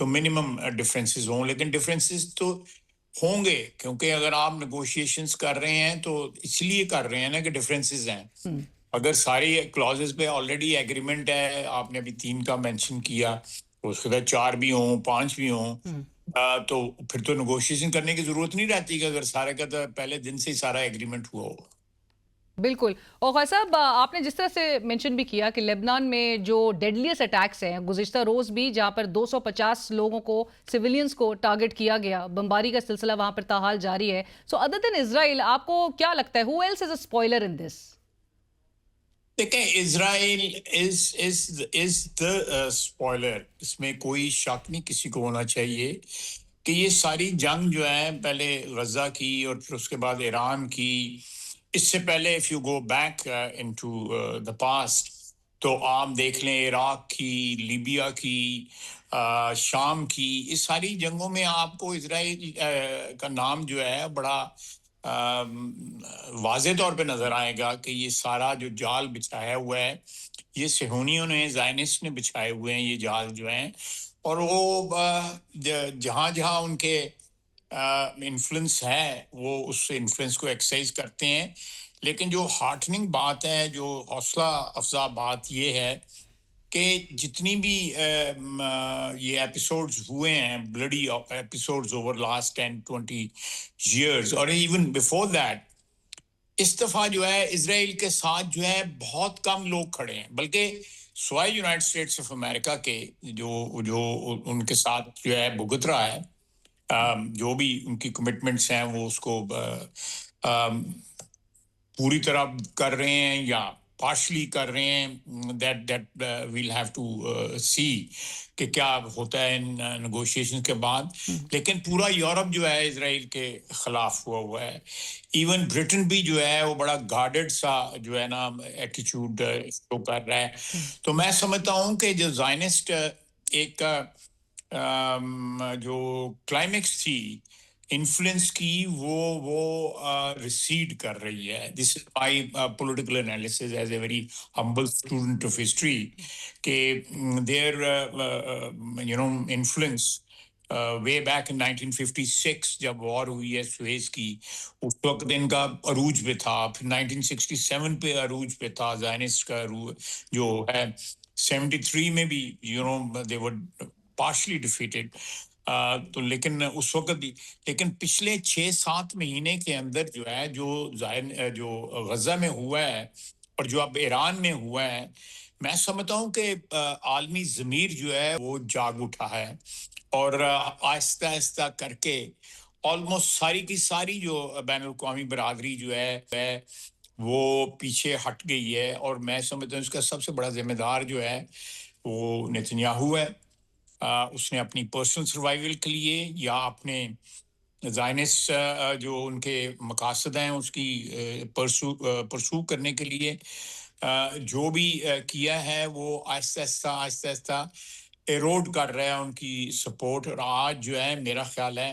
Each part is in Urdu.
تو منیمم ڈفرینسز ہوں، لیکن ڈفرینسز تو ہوں گے، کیونکہ اگر آپ نیگوشیشنز کر رہے ہیں تو اس لیے کر رہے ہیں نا کہ ڈفرینسز ہیں. اگر ساری کلازز پہ آلریڈی ایگریمنٹ ہے، آپ نے ابھی 3 کا مینشن کیا، اس کے بعد 4 بھی ہوں 5 بھی ہوں، تو پھر تو نیگوشیشن کرنے کی ضرورت نہیں رہتی کہ اگر سارے کا تو پہلے دن سے ہی سارا ایگریمنٹ ہوا ہو. بالکل. اور خواجہ صاحب آپ نے جس طرح سے مینشن بھی کیا کہ لبنان میں جو ڈیڈلیس اٹیکس ہیں گزشتہ روز بھی جہاں پر 250 لوگوں کو سیویلینز کو ٹارگٹ کیا گیا، بمباری کا سلسلہ وہاں پر تاحال جاری ہے. سو ادر دین اسرائیل آپ کو کیا لگتا ہے who else is a spoiler in this؟ دیکھیں اسرائیل از دا اسپوائلر، اس میں کوئی شک نہیں کسی کو ہونا چاہیے کہ یہ ساری جنگ جو ہے پہلے غزہ کی اور پھر اس کے بعد ایران کی، اس سے پہلے if you go back into the past تو آپ دیکھ لیں عراق کی، لیبیا کی، شام کی، اس ساری جنگوں میں آپ کو اسرائیل کا نام جو ہے بڑا واضح طور پہ نظر آئے گا کہ یہ سارا جو جال بچھایا ہوا ہے یہ صہیونیوں نے، زائنسٹ نے بچھائے ہوئے ہیں یہ جال جو ہیں، اور وہ جہاں جہاں ان کے انفلوئنس ہے وہ اس انفلوئنس کو ایکسرسائز کرتے ہیں. لیکن جو ہارٹننگ بات ہے، جو حوصلہ افزا بات یہ ہے کہ جتنی بھی یہ ایپیسوڈز ہوئے ہیں، bloody episodes over last 10-20 years اور ایون بیفور دیٹ، اس دفعہ جو ہے اسرائیل کے ساتھ جو ہے بہت کم لوگ کھڑے ہیں، بلکہ سوائے یونائٹڈ اسٹیٹس آف امریکہ کے جو ان کے ساتھ جو ہے بھگت رہا ہے، جو بھی ان کی کمٹمنٹس ہیں وہ اس کو پوری طرح کر رہے ہیں یا پارشلی کر رہے ہیں. دیٹ ویل ہیو ٹو سی کہ کیا ہوتا ہے ان نیگوشیشن کے بعد. لیکن پورا یورپ جو ہے اسرائیل کے خلاف ہوا ہے. ایون برٹن بھی جو ہے وہ بڑا گارڈڈ سا جو ہے نا ایٹیچیوڈ شو کر رہا ہے. تو میں سمجھتا ہوں کہ جو زائنسٹ ایک جو کلائمیکس تھی انفلوئنس کی وہ ریسیڈ کر رہی ہے. This is my political analysis as a very humble student of history کہ their influence way back in 1956 جب وار ہوئی ہے سویز کی، اس وقت ان کا عروج پہ تھا. پھر 1967 پہ عروج پہ تھا زائنسٹ کا جو ہے. 73 میں بھی they were partially defeated. تو لیکن اس وقت لیکن پچھلے 6-7 مہینے کے اندر جو ہے جو غزہ میں ہوا ہے اور جو اب ایران میں ہوا ہے، میں سمجھتا ہوں کہ عالمی ضمیر جو ہے وہ جاگ اٹھا ہے اور آہستہ آہستہ کر کے آلموسٹ ساری کی ساری جو بین الاقوامی برادری جو ہے وہ پیچھے ہٹ گئی ہے. اور میں سمجھتا ہوں اس کا سب سے بڑا ذمہ دار جو ہے وہ نتنیاہو ہے. اس نے اپنی پرسنل سروائیول کے لیے یا اپنے زائنسٹ جو ان کے مقاصد ہیں اس کی پرسو کرنے کے لیے جو بھی کیا ہے وہ آہستہ آہستہ ایروڈ کر رہا ہے ان کی سپورٹ. اور آج جو ہے میرا خیال ہے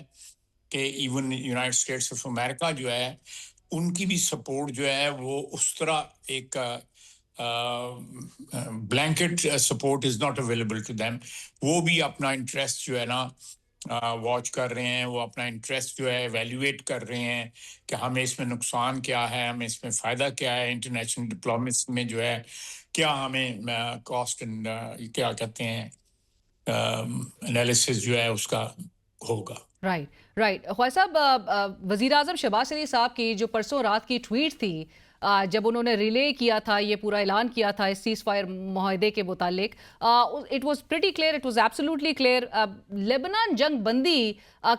کہ even United States of America جو ہے ان کی بھی سپورٹ جو ہے وہ اس طرح ایک blanket support is not available to them. وہ بھی اپنا انٹرسٹ جو ہے نا واچ کر رہے ہیں، وہ اپنا انٹرسٹ جو ہے ایویلیویٹ کر رہے ہیں کہ ہمیں اس میں نقصان کیا ہے، ہمیں اس میں فائدہ کیا ہے، انٹرنیشنل ڈپلومیسی میں جو ہے کیا ہمیں کاسٹ اینڈ کیا کہتے ہیں انالیسس جو ہے اس کا ہوگا. رائٹ. خواجہ صاحب، وزیر اعظم شہباز شریف صاحب کی جو پرسوں رات کی ٹویٹ تھی جب انہوں نے ریلے کیا تھا، یہ پورا اعلان کیا تھا اس سیز فائر معاہدے کے متعلق، it was pretty clear, it was absolutely clear. Lebanon جنگ بندی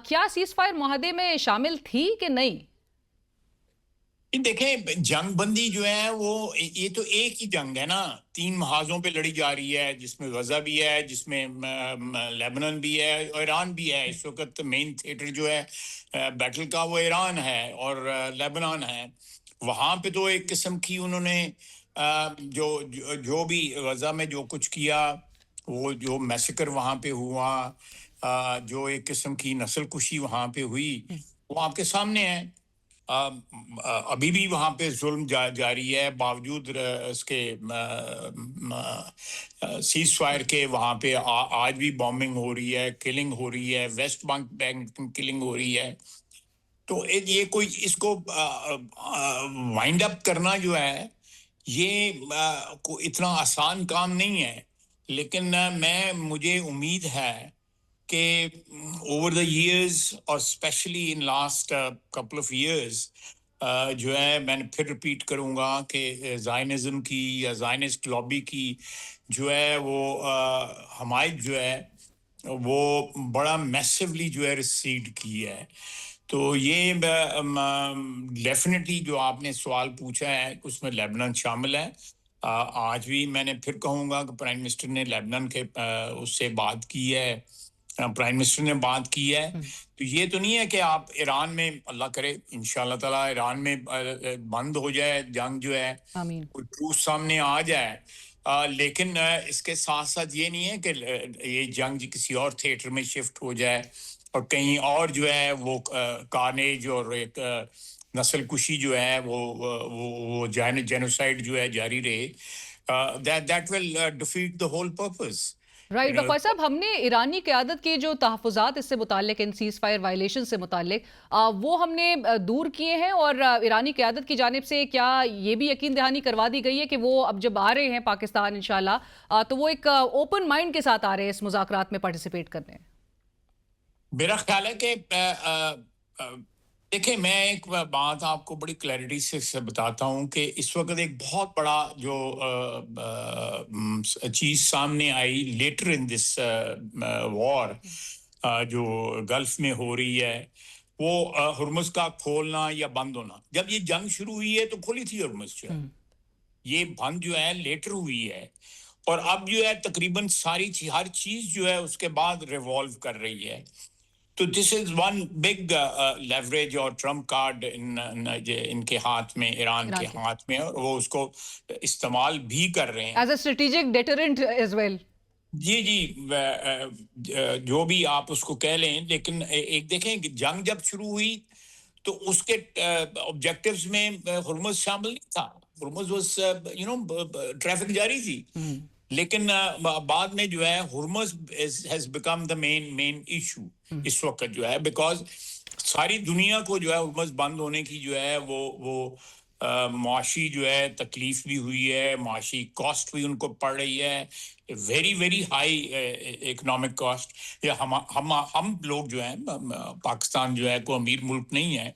کیا سیز فائر معاہدے میں شامل تھی کہ نہیں؟ دیکھیں جنگ بندی جو ہے وہ یہ تو ایک ہی جنگ ہے نا، 3 محاذوں پہ لڑی جا رہی ہے، جس میں غزہ بھی ہے، جس میں لیبنان بھی ہے اور ایران بھی ہے. اس وقت مین تھیٹر جو ہے بیٹل کا وہ ایران ہے اور لیبنان ہے. وہاں پہ تو ایک قسم کی انہوں نے جو بھی غزہ میں جو کچھ کیا، وہ جو میسیکر وہاں پہ ہوا، جو ایک قسم کی نسل کشی وہاں پہ ہوئی، وہ آپ کے سامنے ہے. ابھی بھی وہاں پہ ظلم جاری ہے، باوجود اس کے سیز فائر کے وہاں پہ آج بھی بامبنگ ہو رہی ہے، کلنگ ہو رہی ہے، ویسٹ بینک کلنگ ہو رہی ہے. تو یہ کوئی اس کو وائنڈ اپ کرنا جو ہے یہ اتنا آسان کام نہیں ہے، لیکن مجھے امید ہے کہ اوور دا ایئرز اور especially in last couple of years جو ہے، میں نے پھر ریپیٹ کروں گا کہ زائنزم کی یا زائنسٹ لابی کی جو ہے وہ حمایت جو ہے وہ بڑا میسولی جو ہے ریسیڈ کی ہے. تو یہ ڈیفینیٹلی جو آپ نے سوال پوچھا ہے اس میں لیبنان شامل ہے. آج بھی میں نے پھر کہوں گا کہ پرائم منسٹر نے لیبنان کے اس سے بات کی ہے، پرائم منسٹر نے بات کی ہے. تو یہ تو نہیں ہے کہ آپ ایران میں، اللہ کرے انشاءاللہ تعالیٰ ایران میں بند ہو جائے جنگ جو ہے، آمین. کوئی ٹروس سامنے آ جائے، لیکن اس کے ساتھ ساتھ یہ نہیں ہے کہ یہ جنگ کسی اور تھیٹر میں شفٹ ہو جائے اور کہیں اور جو ہے وہ کارنیج اور ایک نسل کشی جو ہے وہ جینوسائڈ جو ہے جاری رہے. that will defeat the whole purpose. Right. Doctor صاحب، ہم نے ایرانی قیادت کے جو تحفظات اس سے متعلق، ان سیز فائر وائلیشن سے متعلق، وہ ہم نے دور کیے ہیں، اور ایرانی قیادت کی جانب سے کیا یہ بھی یقین دہانی کروا دی گئی ہے کہ وہ اب جب آ رہے ہیں پاکستان انشاءاللہ تو وہ ایک اوپن مائنڈ کے ساتھ آ رہے ہیں اس مذاکرات میں پارٹیسپیٹ کرنے؟ میرا خیال ہے کہ دیکھیں، میں ایک بات آپ کو بڑی کلیئرٹی سے بتاتا ہوں کہ اس وقت ایک بہت بڑا جو چیز سامنے آئی لیٹر ان دس وار جو گلف میں ہو رہی ہے، وہ ہرمز کا کھولنا یا بند ہونا. جب یہ جنگ شروع ہوئی ہے تو کھلی تھی ہرمز جو ہے، یہ بند جو ہے لیٹر ہوئی ہے، اور اب جو ہے تقریباً ساری ہر چیز جو ہے اس کے بعد ریوالو کر رہی ہے. تو دس از ون بگ لیوریج اور ٹرمپ کارڈ ان کے ہاتھ میں، ایران کے ہاتھ میں، اور وہ اس کو استعمال بھی کر رہے ہیں as a strategic deterrent as well. جی جو بھی آپ اس کو کہہ لیں، لیکن ایک دیکھیں کہ جنگ جب شروع ہوئی تو اس کے آبجیکٹیوز میں ہرمز شامل نہیں تھا. ہرمز واز ٹریفک جاری تھی، لیکن بعد میں جو ہے Hormuz has become the main issue اس وقت جو ہے، بیکاز ساری دنیا کو جو ہے ہرمز بند ہونے کی جو ہے وہ معاشی جو ہے تکلیف بھی ہوئی ہے، معاشی کاسٹ بھی ان کو پڑ رہی ہے، very very high economic cost. ہم لوگ جو ہیں، پاکستان جو ہے کوئی امیر ملک نہیں ہے،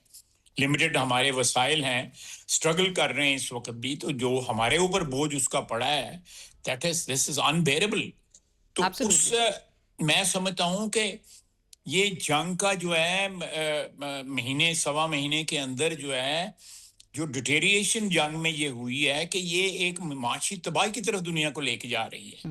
لمیٹڈ ہمارے وسائل ہیں، اسٹرگل کر رہے ہیں اس وقت بھی. تو جو ہمارے اوپر بوجھ اس کا پڑا ہے، this is unbearable. تو اس میں سمجھتا ہوں کہ یہ جنگ کا جو ہے مہینے سوا مہینے کے اندر جو ہے جو ڈیٹیریشن جنگ میں یہ ہوئی ہے کہ یہ ایک معاشی تباہی کی طرف دنیا کو لے کے جا رہی ہے.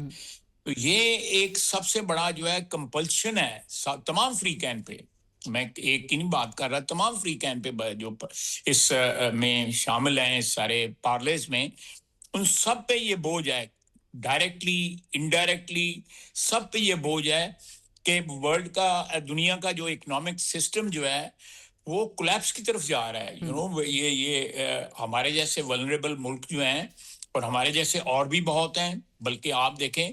تو یہ ایک سب سے بڑا جو ہے کمپلشن ہے تمام فری کین پہ. میں ایک کی نہیں بات کر رہا، تمام فری کین پہ جو اس میں شامل ہیں، اس سارے پارلیز میں، ان سب پہ یہ بوجھ ہے، ڈائریکٹلی انڈائریکٹلی سب پہ یہ بوجھ ہے کہ ورلڈ کا، دنیا کا جو اکنامک سسٹم جو ہے وہ کولیپس کی طرف جا رہا ہے. یہ ہمارے جیسے ولنریبل ملک جو ہیں، اور ہمارے جیسے اور بھی بہت ہیں، بلکہ آپ دیکھیں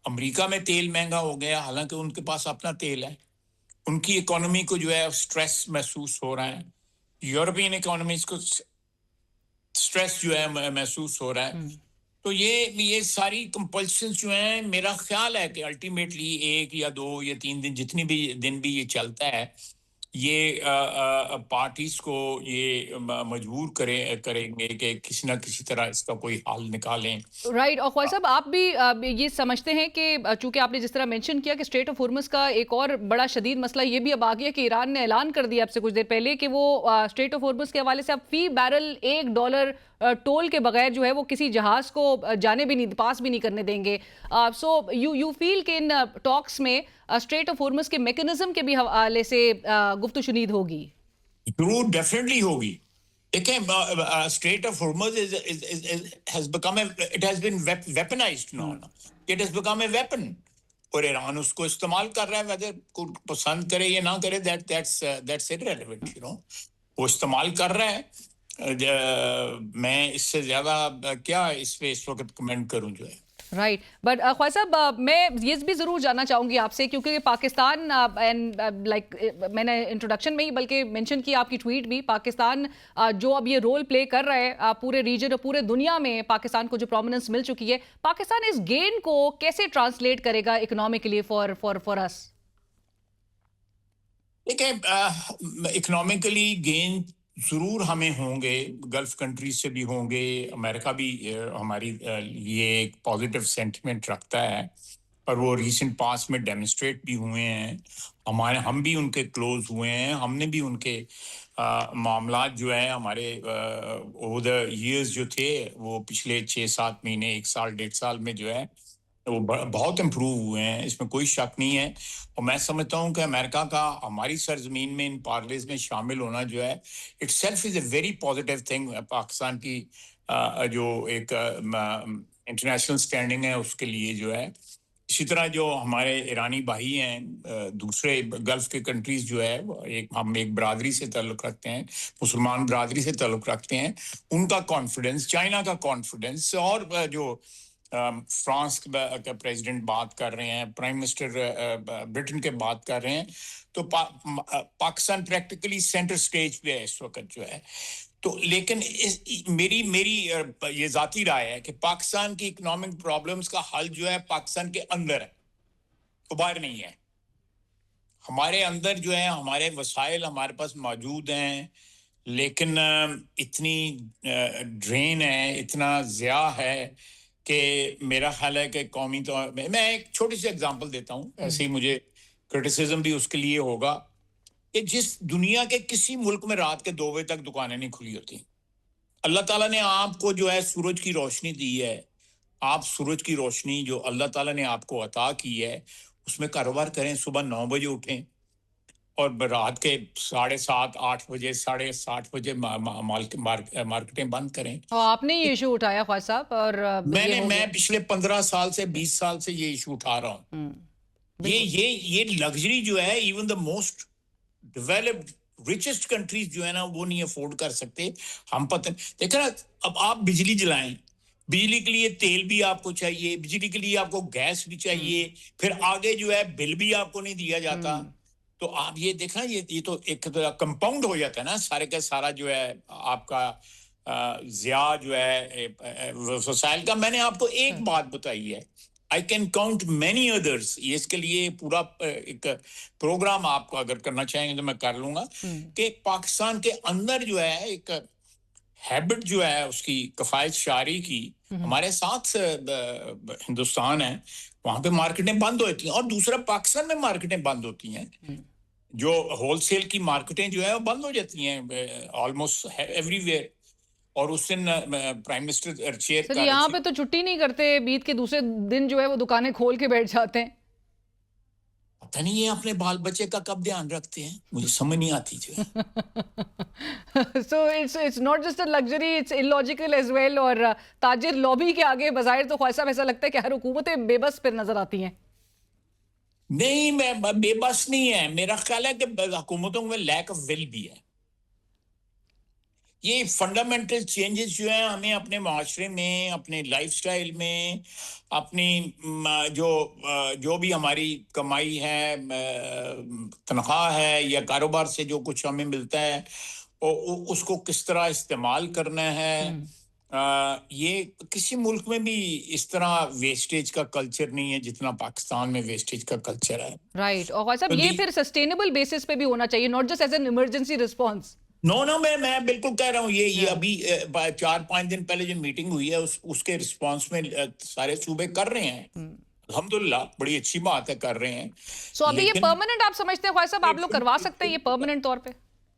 امریکہ میں تیل مہنگا ہو گیا، حالانکہ ان کے پاس اپنا تیل ہے، ان کی اکانومی کو جو ہے سٹریس محسوس ہو رہا ہے. یورپین اکانومیز کو سٹریس جو ہے محسوس ہو رہا ہے. تو یہ ساری کمپلشنز جو ہیں، میرا خیال ہے کہ الٹیمیٹلی 1 یا 2 یا 3 دن، جتنی بھی دن بھی یہ چلتا ہے، یہ پارٹیز کو یہ مجبور کریں گے کہ کسی نہ کسی طرح اس کا کوئی حل نکالیں. رائٹ. اور خواجہ صاحب، آپ بھی یہ سمجھتے ہیں کہ چونکہ آپ نے جس طرح مینشن کیا کہ اسٹریٹ آف ہرمز کا ایک اور بڑا شدید مسئلہ یہ بھی اب آ گیا کہ ایران نے اعلان کر دیا اب سے کچھ دیر پہلے کہ وہ اسٹریٹ آف ہرمز کے حوالے سے اب فی بیرل $1 ٹول کے بغیر جو ہے وہ کسی جہاز کو جانے بھی نہیں، پاس بھی نہیں کرنے دیں گے. سو یو فیل کہ ان ٹاکس میں اسٹریٹ آف ہرمز کے میکنزم کے بھی حوالے سے گفت و شنید ہوگی؟ ضرور، ڈیفینیٹلی ہوگی. دیکھیں، strait of Hormuz has become it has been weaponized now. It has become a weapon. اور ایران اس کو استعمال کر رہا ہے، ویدر کو پسند کرے یا نہ کرے، that's irrelevant. وہ استعمال کر رہا ہے. میں اس سے زیادہ کیا اس پہ اس وقت کمنٹ کروں جو ہے. رائٹ بٹ خواجہ صاحب میں یہ بھی ضرور جاننا چاہوں گی آپ سے کیونکہ پاکستان لائک میں نے انٹروڈکشن میں ہی بلکہ مینشن کی آپ کی ٹویٹ بھی پاکستان جو اب یہ رول پلے کر رہا ہے پورے ریجن اور پورے دنیا میں پاکستان کو جو پرومیننس مل چکی ہے پاکستان اس گین کو کیسے ٹرانسلیٹ کرے گا اکنامکلی فار اس؟ دیکھیں اکنامکلی گین ضرور ہمیں ہوں گے, گلف کنٹریز سے بھی ہوں گے, امریکہ بھی ہماری لیے ایک پازیٹیو سینٹیمنٹ رکھتا ہے اور وہ ریسنٹ پاس میں ڈیمونسٹریٹ بھی ہوئے ہیں. ہم بھی ان کے کلوز ہوئے ہیں, ہم نے بھی ان کے معاملات جو ہیں ہمارے اوور دا ایئرز جو تھے وہ پچھلے 6-7 مہینے 1 سال 1.5 سال میں جو ہے وہ بہت امپروو ہوئے ہیں, اس میں کوئی شک نہیں ہے. اور میں سمجھتا ہوں کہ امریکہ کا ہماری سرزمین میں ان پارلیز میں شامل ہونا جو ہے it self is a very positive thing. Pakistan کی جو ایک انٹرنیشنل اسٹینڈنگ ہے اس کے لیے جو ہے. اسی طرح جو ہمارے ایرانی بھائی ہیں دوسرے گلف کے کنٹریز جو ہے ہم ایک برادری سے تعلق رکھتے ہیں, مسلمان برادری سے تعلق رکھتے ہیں, ان کا کانفیڈنس, چائنا کا کانفیڈنس, اور جو فرانس کا پریزیڈنٹ بات کر رہے ہیں, پرائم منسٹر برٹن کے بات کر رہے ہیں, تو پاکستان پریکٹیکلی سینٹر سٹیج پہ ہے اس وقت جو ہے. تو لیکن میری یہ ذاتی رائے ہے کہ پاکستان کی اکنامک پرابلمز کا حل جو ہے پاکستان کے اندر ہے, تو باہر نہیں ہے. ہمارے اندر جو ہے ہمارے وسائل ہمارے پاس موجود ہیں, لیکن اتنی ڈرین ہے, اتنا ضیاع ہے کہ میرا خیال ہے کہ قومی طور پہ میں ایک چھوٹی سی اگزامپل دیتا ہوں, ایسے ہی مجھے کرٹیسزم بھی اس کے لیے ہوگا کہ جس دنیا کے کسی ملک میں رات کے 2 بجے تک دکانیں نہیں کھلی ہوتی. اللہ تعالیٰ نے آپ کو جو ہے سورج کی روشنی دی ہے, آپ سورج کی روشنی جو اللہ تعالیٰ نے آپ کو عطا کی ہے اس میں کاروبار کریں, صبح 9 بجے اٹھیں اور رات کے 7:30 8 بجے 7:30 بجے مارکیٹیں بند کریں. اور آپ نے یہ ایشو اٹھایا خواجہ صاحب, اور میں پچھلے 15 سال سے 20 سال سے یہ ایشو اٹھا رہا ہوں. یہ لگژری جو ہے even the most developed richest countries جو ہے نا وہ نہیں افورڈ کر سکتے. ہم پتہ دیکھیں نا, اب آپ بجلی جلائیں, بجلی کے لیے تیل بھی آپ کو چاہیے, بجلی کے لیے آپ کو گیس بھی چاہیے, پھر آگے جو ہے بل بھی آپ کو نہیں دیا جاتا. تو آپ یہ دیکھنا یہ تو ایک کمپاؤنڈ ہو جاتا ہے نا سارے کا سارا جو ہے آپ کا ضیاع جو ہے وسائل کا. میں نے آپ کو ایک بات بتائی ہے, I can count many others. یہ اس کے لیے پورا ایک پروگرام آپ کو اگر کرنا چاہیں گے تو میں کر لوں گا کہ پاکستان کے اندر جو ہے ایک ہیبٹ جو ہے اس کی کفایت شعاری کی, ہمارے ساتھ ہندوستان ہے وہاں پہ مارکیٹیں بند ہوتی ہیں, اور دوسرا پاکستان میں مارکیٹیں بند ہوتی ہیں, جو ہول سیل کی مارکیٹیں جو ہے وہ بند ہو جاتی ہیں آلموسٹ ایوری ویئر. اور اس دن پرائم منسٹر چیئر سر یہاں پہ تو چھٹی نہیں کرتے, عید کے دوسرے دن جو ہے وہ دکانیں کھول کے بیٹھ جاتے ہیں. پتہ نہیں یہ اپنے بال بچے کا کب دھیان رکھتے ہیں, مجھے سمجھ نہیں آتی جو ہے. So it's not just a luxury, it's illogical as well. اور تاجر لابی کے آگے بظاہر تو خواجہ صاحب ایسا لگتا ہے کہ ہر حکومتیں بے بس پھر نظر آتی ہیں. نہیں, میں بے بس نہیں ہے, میرا خیال ہے کہ حکومتوں میں لیک آف ول بھی ہے. یہ فنڈامنٹل چینجز جو ہیں ہمیں اپنے معاشرے میں, اپنے لائف سٹائل میں, اپنی جو بھی ہماری کمائی ہے, تنخواہ ہے یا کاروبار سے جو کچھ ہمیں ملتا ہے اس کو کس طرح استعمال کرنا ہے. یہ کسی ملک میں بھی اس طرح ویسٹیج کا کلچر نہیں ہے جتنا پاکستان میں ویسٹیج کا کلچر ہے. رائٹ, اور خواجہ صاحب یہ پھر سسٹینیبل بیسس پہ بھی ہونا چاہیے, not just as an emergency response. No میں بالکل کہہ رہا ہوں یہ ابھی 4-5 دن پہلے جو میٹنگ ہوئی ہے اس کے رسپانس میں سارے صوبے کر رہے ہیں, الحمدللہ بڑی اچھی بات ہے, کر رہے ہیں. سو ابھی یہ پرماننٹ آپ سمجھتے ہیں خواجہ صاحب آپ لوگ کروا سکتے ہیں یہ پرماننٹ طور پہ؟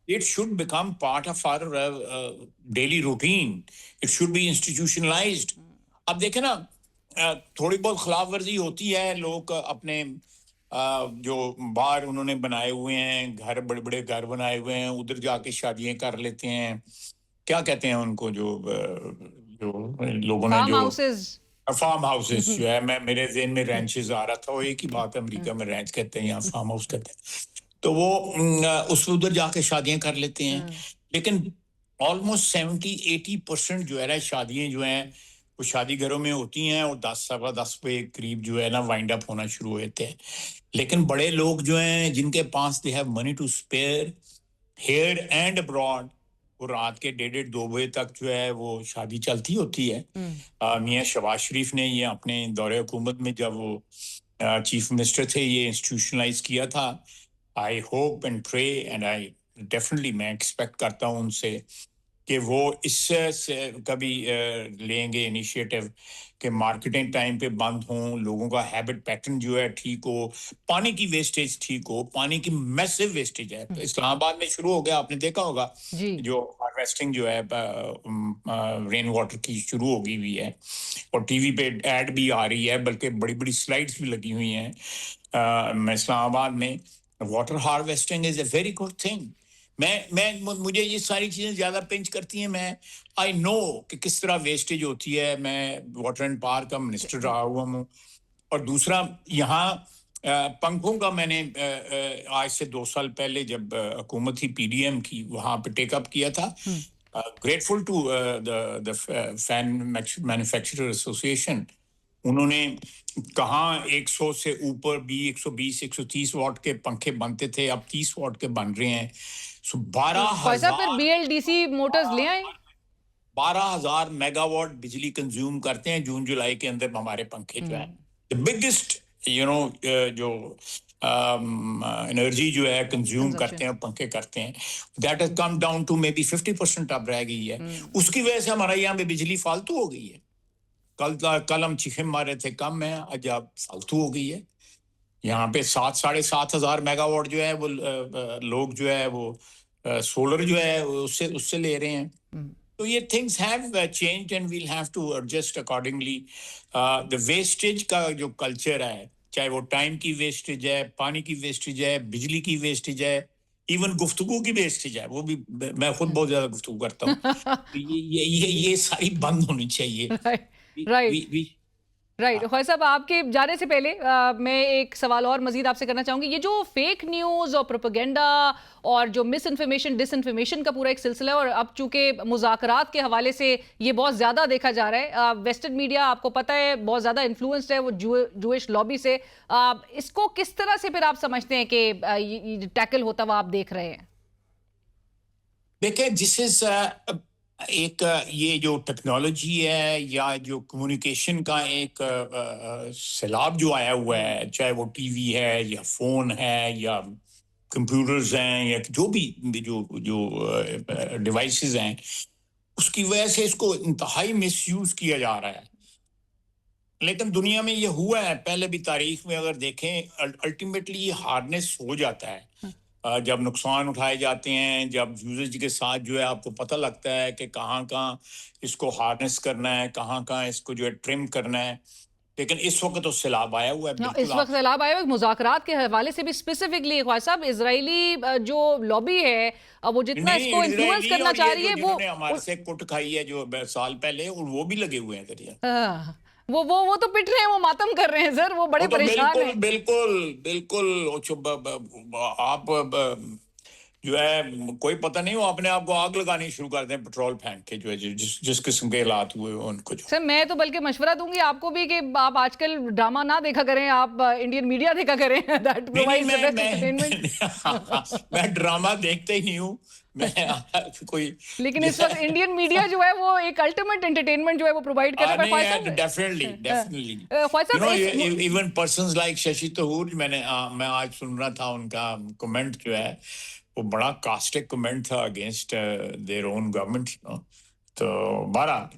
It should become part of our daily routine. It should be institutionalized. اب دیکھیں نا تھوڑی بہت خلاف ورزی ہوتی ہے, لوگ اپنے جو باہر انہوں نے بنائے ہوئے ہیں گھر, بڑے بڑے گھر بنائے ہوئے ہیں, ادھر جا کے شادیاں کر لیتے ہیں, کیا کہتے ہیں ان کو جو لوگوں نے جو فارم ہاؤسز جو ہے, میرے ذہن میں رینچز آ رہا تھا, وہ ایک ہی بات ہے, امریکہ میں رینچ کہتے ہیں, یہاں فارم ہاؤس کہتے ہیں. تو وہ اس ادھر جا کے شادیاں کر لیتے ہیں. لیکن آلموسٹ 70-80% جو ہے نا شادیاں جو ہیں وہ شادی گھروں میں ہوتی ہیں اور 10 سوا 10 پہ قریب جو ہے نا وائنڈ اپ ہونا شروع ہوتے ہیں. لیکن بڑے لوگ جو ہیں جن کے پاس they have money to spare here and abroad, وہ رات کے 1:30-2 بجے تک جو ہے وہ شادی چلتی ہوتی ہے. میاں شہباز شریف نے یہ اپنے دور حکومت میں جب وہ چیف منسٹر تھے یہ انسٹیٹیوشنلائز کیا تھا. I hope and pray and I definitely میں ایکسپیکٹ کرتا ہوں ان سے کہ وہ اس سے کبھی لیں گے انیشیٹو کہ مارکیٹنگ ٹائم پہ بند ہوں, لوگوں کا ہیبٹ پیٹرن جو ہے ٹھیک ہو, پانی کی ویسٹیج ٹھیک ہو. پانی کی میسو ویسٹیج ہے اسلام آباد میں شروع ہو گیا, آپ نے دیکھا ہوگا جی جو ہارویسٹنگ جو ہے رین واٹر کی شروع ہو گئی ہوئی ہے, اور ٹی وی پہ ایڈ بھی آ رہی ہے, بلکہ بڑی بڑی سلائڈس بھی لگی ہوئی ہیں اسلام آباد میں. Water harvesting is a very good thing. مجھے یہ ساری چیزیں زیادہ پنچ کرتی ہیں. میں آئی نو کہ کس طرح ویسٹیج ہوتی ہے. میں واٹر اینڈ پاور کا منسٹر رہا ہوا ہوں. اور دوسرا یہاں پنکھوں کا میں نے آج سے 2 سال پہلے جب حکومت ہی پی ڈی ایم کی وہاں پہ ٹیک اپ کیا تھا. Grateful to the fan manufacturer association. انہوں نے کہاں 100 سے اوپر بھی 120 130 واٹ کے پنکھے بنتے تھے, اب 30 واٹ کے بن رہے ہیں. سو 12,000 موٹرز لے آئیں. 12,000 میگا واٹ بجلی کنزیوم کرتے ہیں جون جولائی کے اندر ہمارے پنکھے جو ہیں. بگیسٹ جو انرجی جو ہے کنزیوم کرتے ہیں پنکھے کرتے ہیں, that has come down to maybe 50% اب رہ گئی ہے. اس کی وجہ سے ہمارے یہاں پہ بجلی فالتو ہو گئی ہے. کل ہم چیخے مارے تھے کم ہے, آج اب فالتو ہو گئی ہے. یہاں پہ 7,000-7,500 میگا واٹ جو ہے وہ لوگ جو ہے وہ سولر جو ہے اس سے لے رہے ہیں. تو یہ things have change and we'll have to adjust accordingly. The vestige کا جو کلچر ہے, چاہے وہ ٹائم کی ویسٹیج ہے, پانی کی ویسٹیج ہے, بجلی کی ویسٹیج ہے, ایون گفتگو کی ویسٹیج ہے, وہ بھی میں خود بہت زیادہ گفتگو کرتا ہوں. یہ ساری بند ہونی چاہیے. رائٹ. خواجہ صاحب, آپ کے جانے سے پہلے میں ایک سوال اور مزید آپ سے کرنا چاہوں گی. یہ جو فیک نیوز اور پروپیگنڈا اور جو مس انفارمیشن ڈس انفارمیشن کا پورا ایک سلسلہ ہے, اور اب چونکہ مذاکرات کے حوالے سے یہ بہت زیادہ دیکھا جا رہا ہے, ویسٹرن میڈیا آپ کو پتہ ہے بہت زیادہ انفلوئنسڈ ہے وہ جوئش لابی سے. اس کو کس طرح سے پھر آپ سمجھتے ہیں کہ ٹیکل ہوتا ہوا آپ دیکھ رہے ہیں؟ دیکھیں جس از ایک یہ جو ٹیکنالوجی ہے یا جو کمیونیکیشن کا ایک سیلاب جو آیا ہوا ہے, چاہے وہ ٹی وی ہے یا فون ہے یا کمپیوٹرز ہیں یا جو بھی جو ڈیوائسز ہیں, اس کی وجہ سے اس کو انتہائی مس یوز کیا جا رہا ہے. لیکن دنیا میں یہ ہوا ہے پہلے بھی تاریخ میں, اگر دیکھیں الٹیمیٹلی یہ ہارنس ہو جاتا ہے جب نقصان اٹھائے جاتے ہیں, جب یوزرز کے ساتھ جو ہے آپ کو پتہ لگتا ہے کہ کہاں کہاں اس کو ہارنس کرنا ہے, کہاں کہاں اس کو جو ہے ٹرم کرنا ہے. لیکن اس وقت تو سیلاب آیا ہوا ہے. اس وقت سیلاب آیا ہوا ہے. مذاکرات کے حوالے سے بھی اسپیسیفکلی خواجہ صاحب, اسرائیلی جو لابی ہے وہ جتنا اس کو انفلوئنس کرنا چاہ رہی ہے, وہ ہمارے سے کٹ کھائی ہے جو سال پہلے, اور وہ بھی لگے ہوئے ہیں دریا. وہ تو پٹ رہے ہیں, وہ ماتم کر رہے ہیں سر, وہ بڑے پریشان ہیں. بالکل آپ جو ہے کوئی پتہ نہیں, وہ اپنے آپ کو آگ لگانی شروع کر دیں پیٹرول پھینک کے, جو ہے جس قسم کے حالات ہوئے ان کو. سر میں تو بلکہ مشورہ دوں گی آپ کو بھی کہ آپ آج کل ڈرامہ نہ دیکھا کریں, آپ انڈین میڈیا دیکھا کریں. میں ڈرامہ دیکھتا ہی نہیں ہوں کوئی, لیکن اس وقت انڈین میڈیا جو ہے وہ ایک الٹیمیٹ انٹرٹینمنٹ جو ہے وہ پرووائڈ کر رہا ہے. Definitely even persons like Shashi Tharoor, میں آج سن رہا تھا ان کا کمنٹ جو ہے وہ بڑا کاسٹک کمنٹ تھا اگینسٹ دیئر اون گورنمنٹ. تو رائٹ.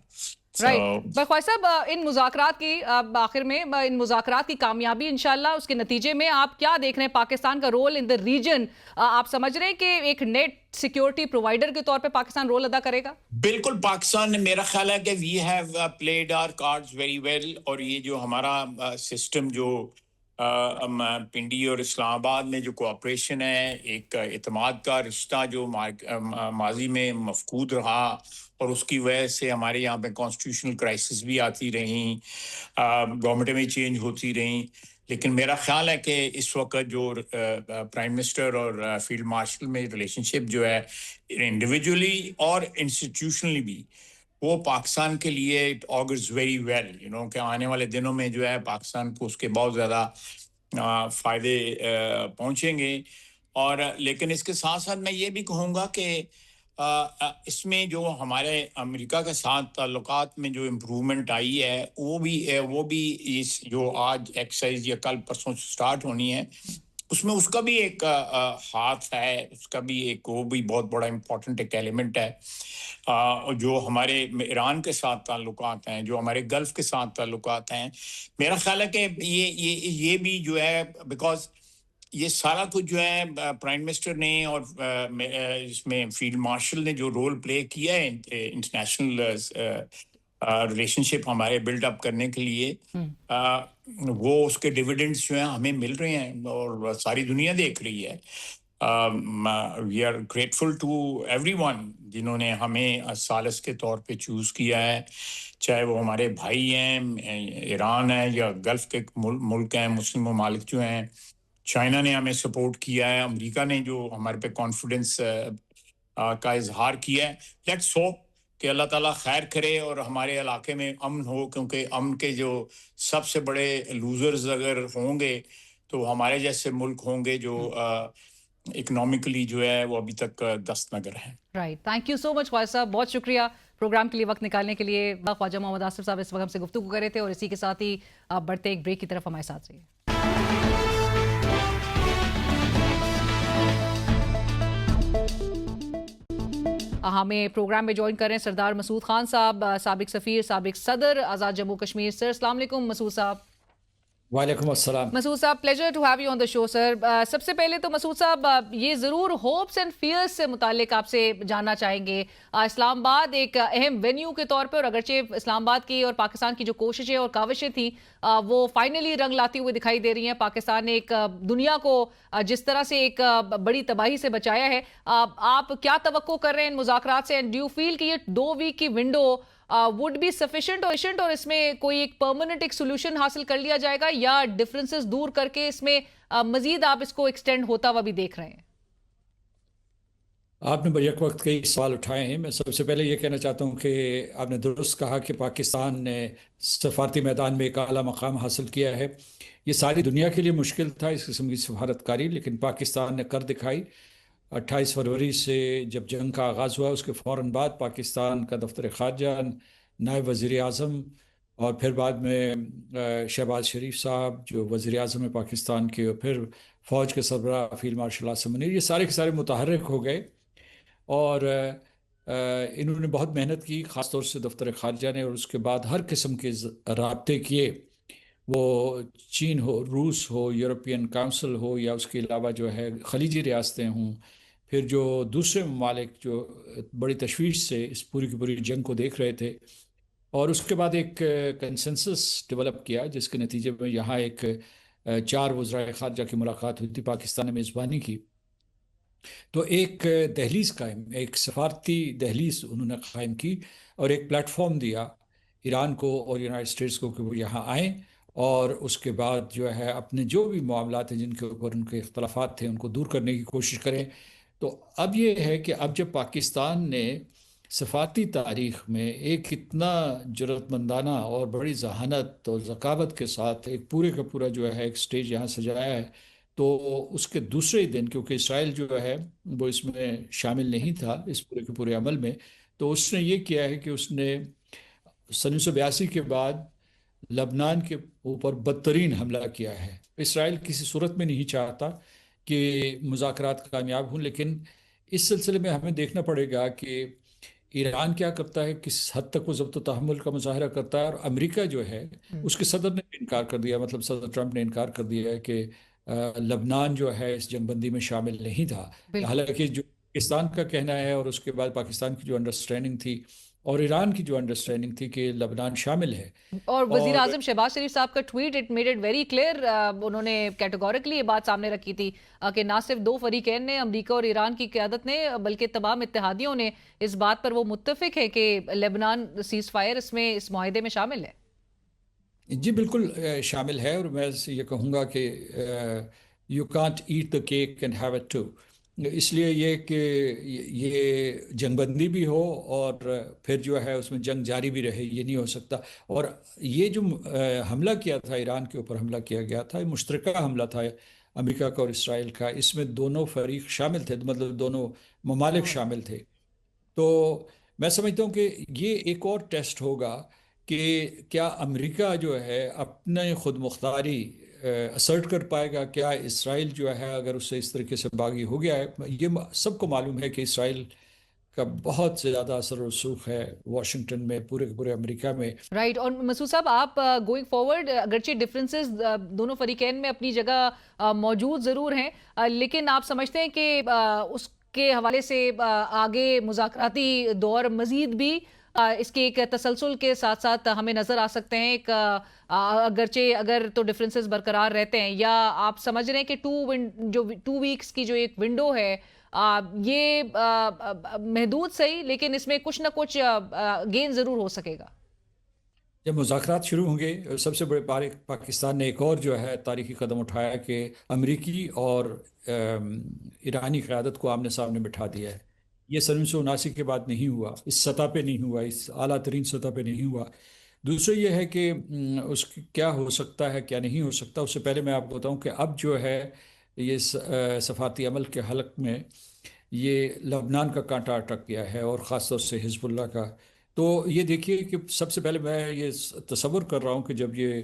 خواجہ صاحب, ان مذاکرات کی آخر میں ان مذاکرات کی کامیابی انشاءاللہ اس کے نتیجے میں آپ کیا دیکھ رہے ہیں پاکستان کا رول ان دا ریجن؟ آپ سمجھ رہے ہیں کہ ایک نیٹ سیکیورٹی پرووائڈر کے طور پہ پاکستان رول ادا کرے گا؟ بالکل. پاکستان نے, میرا خیال ہے کہ we have played our cards very well, اور یہ جو ہمارا سسٹم جو پنڈی اور اسلام آباد میں جو کوآپریشن ہے, ایک اعتماد کا رشتہ جو ماضی میں مفقود رہا, اور اس کی وجہ سے ہمارے یہاں پہ کانسٹیٹیوشنل کرائسس بھی آتی رہیں, گورنمنٹیں بھی چینج ہوتی رہیں, لیکن میرا خیال ہے کہ اس وقت جو پرائم منسٹر اور فیلڈ مارشل میں ریلیشن شپ جو ہے انڈیویجولی اور انسٹیٹیوشنلی بھی، وہ پاکستان کے لیے اٹ آگرز ویری ویل، کہ آنے والے دنوں میں جو ہے پاکستان کو اس کے بہت زیادہ فائدے پہنچیں گے۔ اور لیکن اس کے ساتھ ساتھ میں یہ بھی کہوں گا کہ اس میں جو ہمارے امریکہ کے ساتھ تعلقات میں جو امپرومنٹ آئی ہے، وہ بھی اس جو آج ایکسرسائز یا کل پرسوں سٹارٹ ہونی ہے، اس میں اس کا بھی ایک ہاتھ ہے، اس کا بھی ایک وہ بھی بہت بڑا امپورٹنٹ ایک ایلیمنٹ ہے۔ جو ہمارے ایران کے ساتھ تعلقات ہیں، جو ہمارے گلف کے ساتھ تعلقات ہیں، میرا خیال ہے کہ یہ بھی جو ہے، بیکاز یہ سارا کچھ جو ہے پرائم منسٹر نے اور اس میں فیلڈ مارشل نے جو رول پلے کیا ہے انٹرنیشنل ریلیشن شپ ہمارے بلڈ اپ کرنے کے لیے، وہ اس کے ڈیویڈنڈز جو ہیں ہمیں مل رہے ہیں اور ساری دنیا دیکھ رہی ہے۔ We are grateful to everyone جنہوں نے ہمیں ثالث کے طور پہ چوز کیا ہے، چاہے وہ ہمارے بھائی ہیں، ایران ہے یا گلف کے ملک ہیں، مسلم ممالک جو ہیں، چائنا نے ہمیں سپورٹ کیا ہے، امریکہ نے جو ہمارے پہ کانفیڈنس کا اظہار کیا ہے۔ لیٹس ہوپ کہ اللہ تعالیٰ خیر کرے اور ہمارے علاقے میں امن ہو، کیونکہ امن کے جو سب سے بڑے لوزرز اگر ہوں گے تو ہمارے جیسے ملک ہوں گے جو اکنامکلی جو ہے وہ ابھی تک دست نگر ہیں۔ رائٹ، تھینک یو سو مچ خواجہ صاحب، بہت شکریہ پروگرام کے لیے وقت نکالنے کے لیے۔ خواجہ محمد آصف صاحب اس وقت ہم سے گفتگو کر رہے تھے، اور اسی کے ساتھ ہی آپ بڑھتے ایک بریک کی طرف ہمارے ساتھ رہیے۔ ہمیں پروگرام میں جوائن کر رہے ہیں سردار مسعود خان صاحب، سابق سفیر، سابق صدر آزاد جموں کشمیر۔ سر السلام علیکم مسعود صاحب۔ وعلیکم السلام۔ مسعود صاحب، pleasure to have you on the show sir. سب سے پہلے تو مسعود صاحب یہ ضرور ہوپس اینڈ فیئرس سے متعلق آپ سے جاننا چاہیں گے۔ اسلام آباد ایک اہم وینیو کے طور پہ، اور اگرچہ اسلام آباد کی اور پاکستان کی جو کوششیں اور کاوشیں تھیں وہ فائنلی رنگ لاتی ہوئی دکھائی دے رہی ہیں۔ پاکستان نے ایک دنیا کو جس طرح سے ایک بڑی تباہی سے بچایا ہے، آپ کیا توقع کر رہے ہیں ان مذاکرات سے؟ اینڈ ڈو یو فیل کہ یہ 2 ویک کی ونڈو would be sufficient اور اس میں کوئی ایک پرماننٹ ایک سولوشن حاصل کر لیا جائے گا، یا ڈفرنسز دور کر کے اس میں مزید آپ اس کو ایکسٹینڈ ہوتا ہوا بھی دیکھ رہے ہیں؟ آپ نے بیک وقت کئی سوال اٹھائے ہیں۔ میں سب سے پہلے یہ کہنا چاہتا ہوں کہ آپ نے درست کہا کہ پاکستان نے سفارتی میدان میں ایک اعلیٰ مقام حاصل کیا ہے۔ یہ ساری دنیا کے لیے مشکل تھا اس قسم کی سفارتکاری، لیکن پاکستان نے کر دکھائی۔ 28 فروری سے جب جنگ کا آغاز ہوا، اس کے فوراً بعد پاکستان کا دفتر خارجہ، نائب وزیر اعظم، اور پھر بعد میں شہباز شریف صاحب جو وزیر اعظم ہے پاکستان کے، اور پھر فوج کے سربراہ فیلڈ مارشل عاصم منیر، یہ سارے کے سارے متحرک ہو گئے، اور انہوں نے بہت محنت کی، خاص طور سے دفتر خارجہ نے، اور اس کے بعد ہر قسم کے رابطے کیے، وہ چین ہو، روس ہو، یورپین کونسل ہو، یا اس کے علاوہ جو ہے خلیجی ریاستیں ہوں، پھر جو دوسرے ممالک جو بڑی تشویش سے اس پوری کی پوری جنگ کو دیکھ رہے تھے، اور اس کے بعد ایک کنسنسس ڈیولپ کیا، جس کے نتیجے میں یہاں ایک 4 وزرائے خارجہ کی ملاقات ہوئی تھی، پاکستان نے میزبانی کی، تو ایک دہلیز قائم، ایک سفارتی دہلیز انہوں نے قائم کی، اور ایک پلیٹ فارم دیا ایران کو اور یونائٹڈ اسٹیٹس کو کہ وہ یہاں آئیں، اور اس کے بعد جو ہے اپنے جو بھی معاملات ہیں جن کے اوپر ان کے اختلافات تھے ان کو دور کرنے کی کوشش کریں۔ تو اب یہ ہے کہ اب جب پاکستان نے سفارتی تاریخ میں ایک اتنا جرأت مندانہ اور بڑی ذہانت اور ذکاوت کے ساتھ ایک پورے کا پورا جو ہے ایک سٹیج یہاں سجایا ہے، تو اس کے دوسرے دن، کیونکہ اسرائیل جو ہے وہ اس میں شامل نہیں تھا اس پورے کے پورے عمل میں، تو اس نے یہ کیا ہے کہ اس نے 1982 کے بعد لبنان کے اوپر بدترین حملہ کیا ہے۔ اسرائیل کسی صورت میں نہیں چاہتا کہ مذاکرات کامیاب ہوں، لیکن اس سلسلے میں ہمیں دیکھنا پڑے گا کہ ایران کیا کرتا ہے، کس حد تک وہ ضبط و تحمل کا مظاہرہ کرتا ہے، اور امریکہ جو ہے اس کے صدر نے انکار کر دیا، مطلب صدر ٹرمپ نے انکار کر دیا ہے کہ لبنان جو ہے اس جنگ بندی میں شامل نہیں تھا، حالانکہ جو پاکستان کا کہنا ہے، اور اس کے بعد پاکستان کی جو انڈرسٹینڈنگ تھی اور ایران کی جو انڈرسٹینڈنگ تھی کہ لبنان شامل ہے۔ اور وزیر اعظم شہباز شریف صاحب کا tweet it made it very clear, انہوں نے کیٹیگوریکلی یہ بات سامنے رکھی تھی کہ نہ صرف 2 فریقین نے، امریکہ اور ایران کی قیادت نے، بلکہ تمام اتحادیوں نے اس بات پر وہ متفق ہے کہ لیبنان سیز فائر اس میں اس معاہدے میں شامل ہے۔ جی بالکل شامل ہے، اور میں یہ کہوں گا کہ you can't eat the cake and have it too. اس لیے یہ کہ یہ جنگ بندی بھی ہو اور پھر جو ہے اس میں جنگ جاری بھی رہے، یہ نہیں ہو سکتا. اور یہ جو حملہ کیا تھا، ایران کے اوپر حملہ کیا گیا تھا، یہ مشترکہ حملہ تھا امریکہ کا اور اسرائیل کا. اس میں دونوں فریق شامل تھے، مطلب دونوں ممالک شامل تھے. تو میں سمجھتا ہوں کہ یہ ایک اور ٹیسٹ ہوگا کہ کیا امریکہ جو ہے اپنے خود مختاری اسرٹ کر پائے گا. کیا اسرائیل جو ہے اگر اس سے اس طریقے سے باغی ہو گیا ہے، یہ سب کو معلوم ہے کہ اسرائیل کا بہت زیادہ اثر و رسوخ ہے واشنگٹن میں، پورے پورے امریکہ میں. رائٹ. اور مسعود صاحب، آپ گوئنگ فارورڈ اگرچہ ڈفرینسز دونوں فریقین میں اپنی جگہ موجود ضرور ہیں، لیکن آپ سمجھتے ہیں کہ اس کے حوالے سے آگے مذاکراتی دور مزید بھی اس کے ایک تسلسل کے ساتھ ساتھ ہمیں نظر آ سکتے ہیں؟ ایک اگرچہ اگر تو ڈفرینسز برقرار رہتے ہیں، یا آپ سمجھ رہے ہیں کہ جو 2 ویکس کی جو ایک ونڈو ہے یہ محدود صحیح، لیکن اس میں کچھ نہ کچھ گین ضرور ہو سکے گا؟ جب مذاکرات شروع ہوں گے، سب سے بڑے پاکستان نے ایک اور جو ہے تاریخی قدم اٹھایا کہ امریکی اور ایرانی قیادت کو آمنے سامنے بٹھا دیا ہے. یہ 1979 کے بعد نہیں ہوا، اس سطح پہ نہیں ہوا، اس اعلیٰ ترین سطح پہ نہیں ہوا. دوسرا یہ ہے کہ اس کی کیا ہو سکتا ہے کیا نہیں ہو سکتا. اس سے پہلے میں آپ کو بتاؤں کہ اب جو ہے یہ سفارتی عمل کے حلق میں یہ لبنان کا کانٹا اٹک گیا ہے، اور خاص طور سے حزب اللہ کا. تو یہ دیکھیے کہ سب سے پہلے میں یہ تصور کر رہا ہوں کہ جب یہ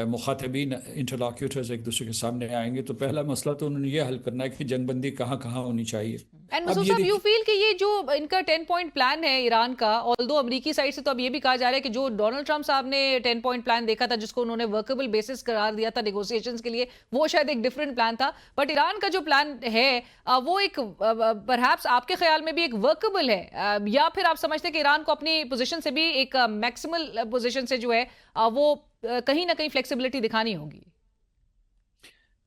مخاطبین انٹرلاکیوٹرز ایک دوسرے کے سامنے آئیں گے تو پہلا مسئلہ تو انہوں نے یہ حل کرنا ہے کہ جنگ بندی کہاں کہاں ہونی چاہیے. اینڈ اب مسعود یہ صاحب، یو دیکھیے، فیل کہ یہ جو ان کا 10 پوائنٹ پلان ہے ایران کا، آلدو امریکی سائڈ سے تو اب یہ بھی کہا جا رہا ہے کہ جو ڈونلڈ ٹرمپ صاحب نے 10 پوائنٹ پلان دیکھا تھا، جس کو انہوں نے ورکیبل بیسس قرار دیا تھا نیگوسیشنز کے لیے، وہ شاید ایک ڈیفرنٹ پلان تھا. بٹ ایران کا جو پلان ہے وہ ایک پرہیپس آپ کے خیال میں بھی ایک ورکیبل ہے، یا پھر آپ سمجھتے ہیں کہ ایران کو اپنی پوزیشن سے بھی ایک میکسیمل پوزیشن سے جو ہے وہ کہیں نہ کہیں فلیکسیبلٹی دکھانی ہوگی؟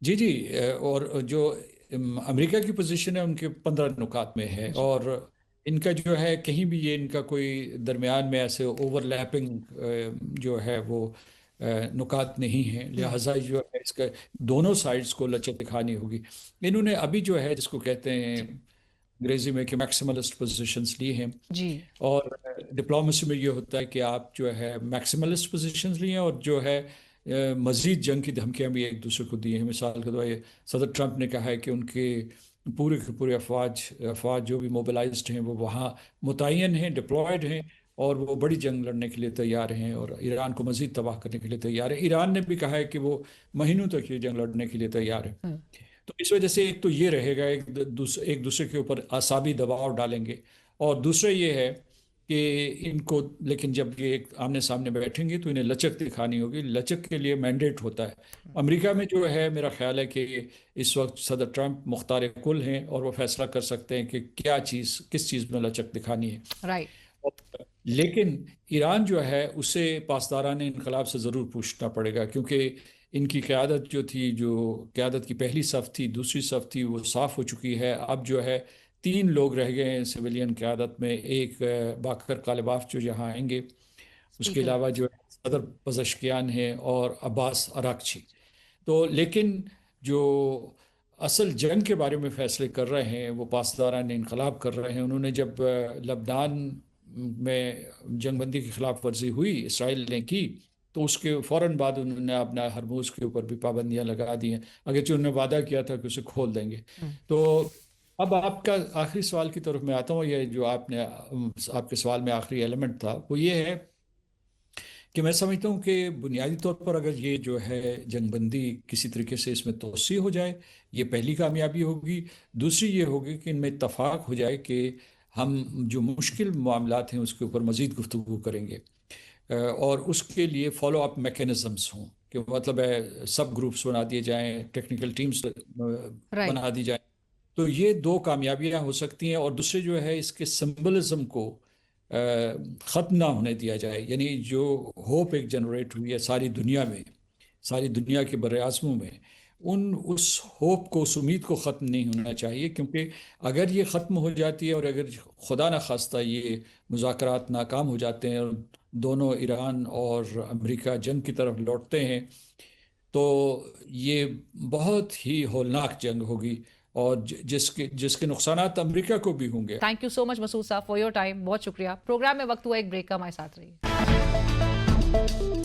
جی جی، اور جو امریکہ کی پوزیشن ہے ان کے 15 نکات میں ہے، اور ان کا جو ہے کہیں بھی یہ ان کا کوئی درمیان میں ایسے اوور لیپنگ جو ہے وہ نکات نہیں ہیں. لہٰذا جو ہے اس کا دونوں سائڈز کو لچک دکھانی ہوگی. انہوں نے ابھی جو ہے جس کو کہتے ہیں انگریزی میں کہ میکسیملسٹ پوزیشنز لی ہیں. جی. اور ڈپلومیسی میں یہ ہوتا ہے کہ آپ جو ہے میکسیملسٹ پوزیشنز لیے ہیں، اور جو ہے مزید جنگ کی دھمکیاں بھی ایک دوسرے کو دی ہیں. مثال کے طور پر صدر ٹرمپ نے کہا ہے کہ ان کے پورے کے پورے افواج جو بھی موبلائزڈ ہیں وہ وہاں متعین ہیں، ڈپلائڈ ہیں، اور وہ بڑی جنگ لڑنے کے لیے تیار ہیں اور ایران کو مزید تباہ کرنے کے لیے تیار ہے. ایران نے بھی کہا ہے کہ وہ مہینوں تک یہ جنگ لڑنے کے لیے تیار ہے. تو اس وجہ سے ایک تو یہ رہے گا، ایک دوسرے کے اوپر اعصابی دباؤ ڈالیں گے. اور دوسرا یہ ہے کہ ان کو، لیکن جب یہ آمنے سامنے بیٹھیں گے تو انہیں لچک دکھانی ہوگی. لچک کے لیے مینڈیٹ ہوتا ہے. امریکہ میں جو ہے میرا خیال ہے کہ اس وقت صدر ٹرمپ مختار کل ہیں اور وہ فیصلہ کر سکتے ہیں کہ کس چیز میں لچک دکھانی ہے. رائٹ. لیکن ایران جو ہے اسے پاسداران انقلاب سے ضرور پوچھنا پڑے گا، کیونکہ ان کی قیادت جو تھی، جو قیادت کی پہلی صف تھی، دوسری صف تھی، وہ صاف ہو چکی ہے. اب جو ہے 3 لوگ رہ گئے ہیں سویلین قیادت میں. ایک باقر کالباف جو یہاں آئیں گے، اس کے علاوہ جو صدر پزشکیان ہیں اور عباس اراکچی. تو لیکن جو اصل جنگ کے بارے میں فیصلے کر رہے ہیں وہ پاسداران انقلاب کر رہے ہیں. انہوں نے جب لبنان میں جنگ بندی کی خلاف ورزی ہوئی، اسرائیل نے کی، تو اس کے فوراً بعد انہوں نے اپنا ہرموز کے اوپر بھی پابندیاں لگا دی ہیں، اگرچہ انہوں نے وعدہ کیا تھا کہ اسے کھول دیں گے. تو اب آپ کا آخری سوال کی طرف میں آتا ہوں. یہ جو آپ کے سوال میں آخری ایلیمنٹ تھا وہ یہ ہے کہ میں سمجھتا ہوں کہ بنیادی طور پر اگر یہ جو ہے جنگ بندی کسی طریقے سے اس میں توسیع ہو جائے، یہ پہلی کامیابی ہوگی. دوسری یہ ہوگی کہ ان میں اتفاق ہو جائے کہ ہم جو مشکل معاملات ہیں اس کے اوپر مزید گفتگو کریں گے، اور اس کے لیے فالو اپ میکینزمز ہوں، کہ مطلب ہے سب گروپس بنا دیے جائیں، ٹیکنیکل ٹیمز بنا دی جائیں. تو یہ 2 کامیابیاں ہو سکتی ہیں. اور دوسرے جو ہے اس کے سمبلزم کو ختم نہ ہونے دیا جائے. یعنی جو ہوپ ایک جنریٹ ہوئی ہے ساری دنیا میں، ساری دنیا کے بر اعظموں میں، اس ہوپ کو، اس امید کو ختم نہیں ہونا چاہیے. کیونکہ اگر یہ ختم ہو جاتی ہے اور اگر خدا نہ خواستہ یہ مذاکرات ناکام ہو جاتے ہیں اور دونوں ایران اور امریکہ جنگ کی طرف لوٹتے ہیں تو یہ بہت ہی ہولناک جنگ ہوگی اور جس کے نقصانات امریکہ کو بھی ہوں گے. تھینک یو سو مچ مسعود صاحب فار یور ٹائم. بہت شکریہ. پروگرام میں وقت ہوا ایک بریک کا. ہمارے ساتھ رہیے.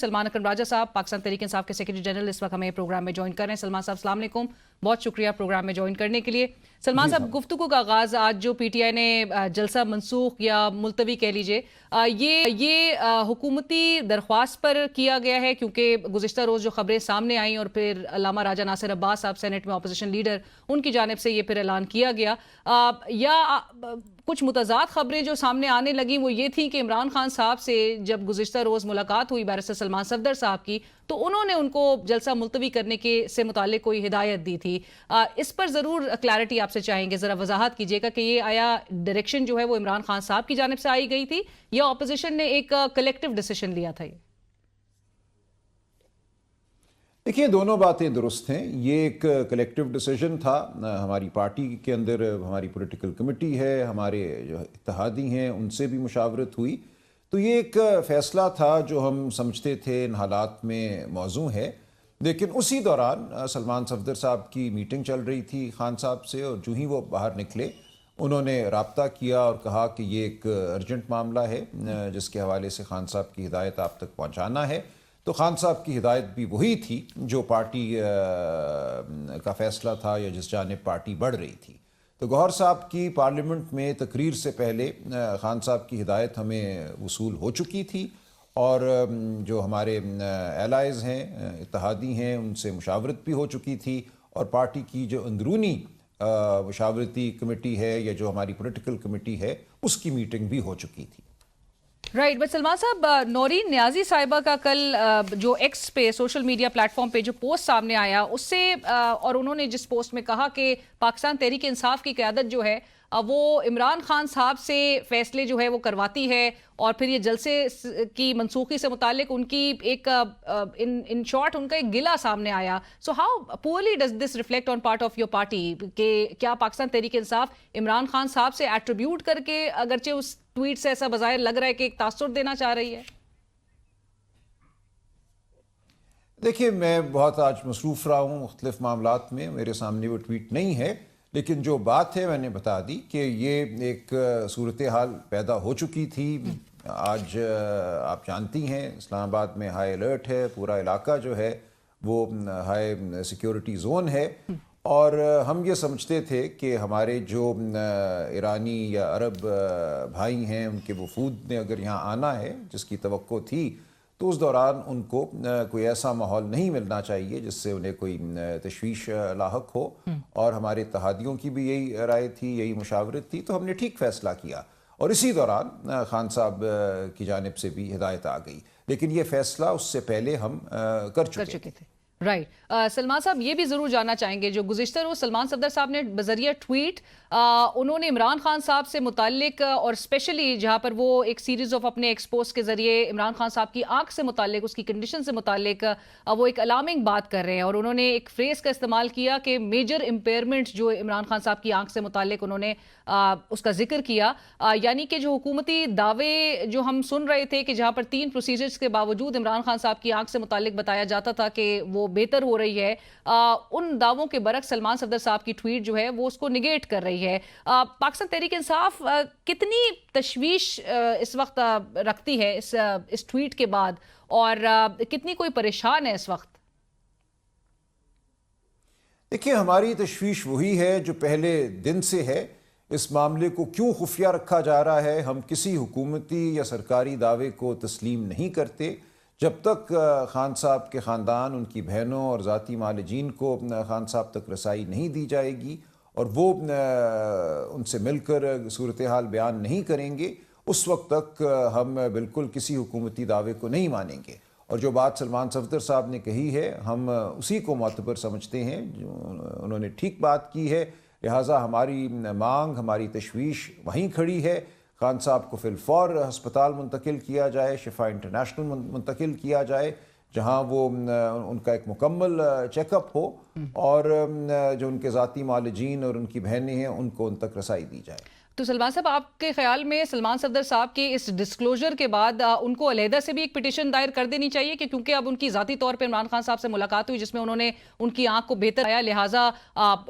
سلمان اکرم راجہ صاحب پاکستان تحریک انصاف کے سیکرٹری جنرل اس وقت ہمیں پروگرام میں جوائن کر رہے ہیں. سلمان صاحب السلام علیکم. بہت شکریہ پروگرام میں جوائن کرنے کے لیے. سلمان صاحب گفتگو کا آغاز آج جو پی ٹی آئی نے جلسہ منسوخ یا ملتوی کہہ لیجئے یہ حکومتی درخواست پر کیا گیا ہے کیونکہ گزشتہ روز جو خبریں سامنے آئیں اور پھر علامہ راجہ ناصر عباس صاحب سینٹ میں اپوزیشن لیڈر ان کی جانب سے یہ پھر اعلان کیا گیا یا کچھ متضاد خبریں جو سامنے آنے لگیں وہ یہ تھیں کہ عمران خان صاحب سے جب گزشتہ روز ملاقات ہوئی بیرسٹر سلمان صفدر صاحب کی تو انہوں نے ان کو جلسہ ملتوی کرنے سے متعلق کوئی ہدایت دی تھی. اس پر ضرور کلیئرٹی آپ سے چاہیں گے, ذرا وضاحت کیجئے گا کہ یہ آیا ڈائریکشن جو ہے وہ عمران خان صاحب کی جانب سے آئی گئی تھی یا اپوزیشن نے ایک کلیکٹیو ڈیسیشن لیا تھا؟ دیکھیے دونوں باتیں درست ہیں. یہ ایک کلیکٹیو ڈیسیژن تھا. ہماری پارٹی کے اندر ہماری پولیٹیکل کمیٹی ہے, ہمارے جو اتحادی ہیں ان سے بھی مشاورت ہوئی, تو یہ ایک فیصلہ تھا جو ہم سمجھتے تھے ان حالات میں موزوں ہے. لیکن اسی دوران سلمان صفدر صاحب کی میٹنگ چل رہی تھی خان صاحب سے, اور جو ہی وہ باہر نکلے انہوں نے رابطہ کیا اور کہا کہ یہ ایک ارجنٹ معاملہ ہے جس کے حوالے سے خان صاحب کی ہدایت آپ تک پہنچانا ہے. تو خان صاحب کی ہدایت بھی وہی تھی جو پارٹی کا فیصلہ تھا یا جس جانب پارٹی بڑھ رہی تھی. تو گوہر صاحب کی پارلیمنٹ میں تقریر سے پہلے خان صاحب کی ہدایت ہمیں وصول ہو چکی تھی, اور جو ہمارے ایلائز ہیں اتحادی ہیں ان سے مشاورت بھی ہو چکی تھی, اور پارٹی کی جو اندرونی مشاورتی کمیٹی ہے یا جو ہماری پولیٹیکل کمیٹی ہے اس کی میٹنگ بھی ہو چکی تھی. رائٹ. بٹ سلمان صاحب نورین نیازی صاحبہ کا کل جو ایکس پہ سوشل میڈیا پلیٹ فارم پہ جو پوسٹ سامنے آیا اس سے اور انہوں نے جس پوسٹ میں کہا کہ پاکستان تحریک انصاف کی قیادت جو ہے وہ عمران خان صاحب سے فیصلے جو ہے وہ کرواتی ہے, اور پھر یہ جلسے کی منسوخی سے متعلق ان کی ایک ان شارٹ ان کا ایک گلہ سامنے آیا. So how poorly does this reflect on part of your party کہ کیا پاکستان تحریک انصاف عمران خان صاحب سے ایٹریبیوٹ کر کے اگرچہ اس ٹویٹ سے ایسا بظاہر لگ رہا ہے کہ ایک تاثر دینا چاہ رہی ہے؟ دیکھیے میں بہت آج مصروف رہا ہوں مختلف معاملات میں, میرے سامنے وہ ٹویٹ نہیں ہے, لیکن جو بات ہے میں نے بتا دی کہ یہ ایک صورتحال پیدا ہو چکی تھی. آج آپ جانتی ہیں اسلام آباد میں ہائی الرٹ ہے, پورا علاقہ جو ہے وہ ہائی سیکیورٹی زون ہے, اور ہم یہ سمجھتے تھے کہ ہمارے جو ایرانی یا عرب بھائی ہیں ان کے وفود نے اگر یہاں آنا ہے جس کی توقع تھی, تو اس دوران ان کو کوئی ایسا ماحول نہیں ملنا چاہیے جس سے انہیں کوئی تشویش لاحق ہو, اور ہمارے اتحادیوں کی بھی یہی رائے تھی, یہی مشاورت تھی. تو ہم نے ٹھیک فیصلہ کیا, اور اسی دوران خان صاحب کی جانب سے بھی ہدایت آ گئی, لیکن یہ فیصلہ اس سے پہلے ہم کر چکے تھے. رائٹ. سلمان صاحب یہ بھی ضرور جاننا چاہیں گے جو گزشتہ روز سلمان صفدر صاحب نے بذریعہ ٹویٹ انہوں نے عمران خان صاحب سے متعلق اور اسپیشلی جہاں پر وہ ایک سیریز آف اپنے ایکسپوز کے ذریعے عمران خان صاحب کی آنکھ سے متعلق اس کی کنڈیشن سے متعلق وہ ایک الارمنگ بات کر رہے ہیں, اور انہوں نے ایک فریز کا استعمال کیا کہ میجر امپیئرمنٹ جو عمران خان صاحب کی آنکھ سے متعلق انہوں نے اس کا ذکر کیا, یعنی کہ جو حکومتی دعوے جو ہم سن رہے تھے کہ جہاں پر 3 پروسیجرز کے باوجود عمران خان صاحب کی آنکھ سے متعلق بتایا جاتا تھا کہ وہ بہتر ہو رہی ہے, ان دعووں کے برعکس سلمان صفدر صاحب کی ٹویٹ جو ہے وہ اس کو نگیٹ کر رہی ہے. پاکستان تحریک انصاف کتنی تشویش اس وقت رکھتی ہے اس ٹویٹ کے بعد, اور کتنی کوئی پریشان ہے اس وقت؟ دیکھیے ہماری تشویش وہی ہے جو پہلے دن سے ہے. اس معاملے کو کیوں خفیہ رکھا جا رہا ہے؟ ہم کسی حکومتی یا سرکاری دعوے کو تسلیم نہیں کرتے جب تک خان صاحب کے خاندان, ان کی بہنوں اور ذاتی معالجین کو خان صاحب تک رسائی نہیں دی جائے گی اور وہ ان سے مل کر صورتحال بیان نہیں کریں گے, اس وقت تک ہم بالکل کسی حکومتی دعوے کو نہیں مانیں گے. اور جو بات سلمان صفدر صاحب نے کہی ہے ہم اسی کو معتبر سمجھتے ہیں, انہوں نے ٹھیک بات کی ہے, لہٰذا ہماری مانگ, ہماری تشویش وہیں کھڑی ہے. خان صاحب کو فی الفور ہسپتال منتقل کیا جائے, شفا انٹرنیشنل منتقل کیا جائے, جہاں وہ ان کا ایک مکمل چیک اپ ہو, اور جو ان کے ذاتی معالجین اور ان کی بہنیں ہیں ان کو ان تک رسائی دی جائے۔ تو سلمان صاحب، آپ کے خیال میں سلمان صفدر صاحب کے اس ڈسکلوجر کے بعد ان کو علیحدہ سے بھی ایک پٹیشن دائر کر دینی چاہیے کہ کیونکہ اب ان کی ذاتی طور پہ عمران خان صاحب سے ملاقات ہوئی جس میں انہوں نے ان کی آنکھ کو بہتر آیا، لہٰذا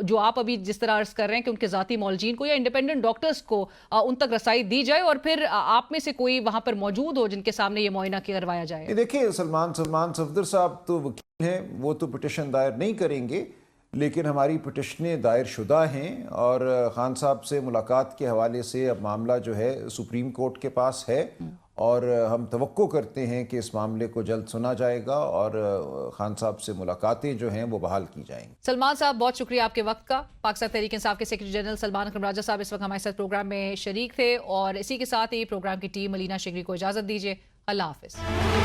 جو آپ ابھی جس طرح عرض کر رہے ہیں کہ ان کے ذاتی معالجین کو یا انڈیپینڈنٹ ڈاکٹرز کو ان تک رسائی دی جائے اور پھر آپ میں سے کوئی وہاں پر موجود ہو جن کے سامنے یہ معائنہ کروایا جائے؟ دیکھیں، سلمان صفدر صاحب تو وکیل ہیں، وہ تو پٹیشن دائر نہیں کریں گے، لیکن ہماری پٹیشنیں دائر شدہ ہیں اور خان صاحب سے ملاقات کے حوالے سے اب معاملہ جو ہے سپریم کورٹ کے پاس ہے اور ہم توقع کرتے ہیں کہ اس معاملے کو جلد سنا جائے گا اور خان صاحب سے ملاقاتیں جو ہیں وہ بحال کی جائیں گی۔ سلمان صاحب، بہت شکریہ آپ کے وقت کا۔ پاکستان تحریک انصاف کے سیکرٹری جنرل سلمان اکرم راجہ صاحب اس وقت ہمارے ساتھ پروگرام میں شریک تھے، اور اسی کے ساتھ ہی پروگرام کی ٹیم ملینا شگری کو اجازت دیجیے۔ اللہ حافظ۔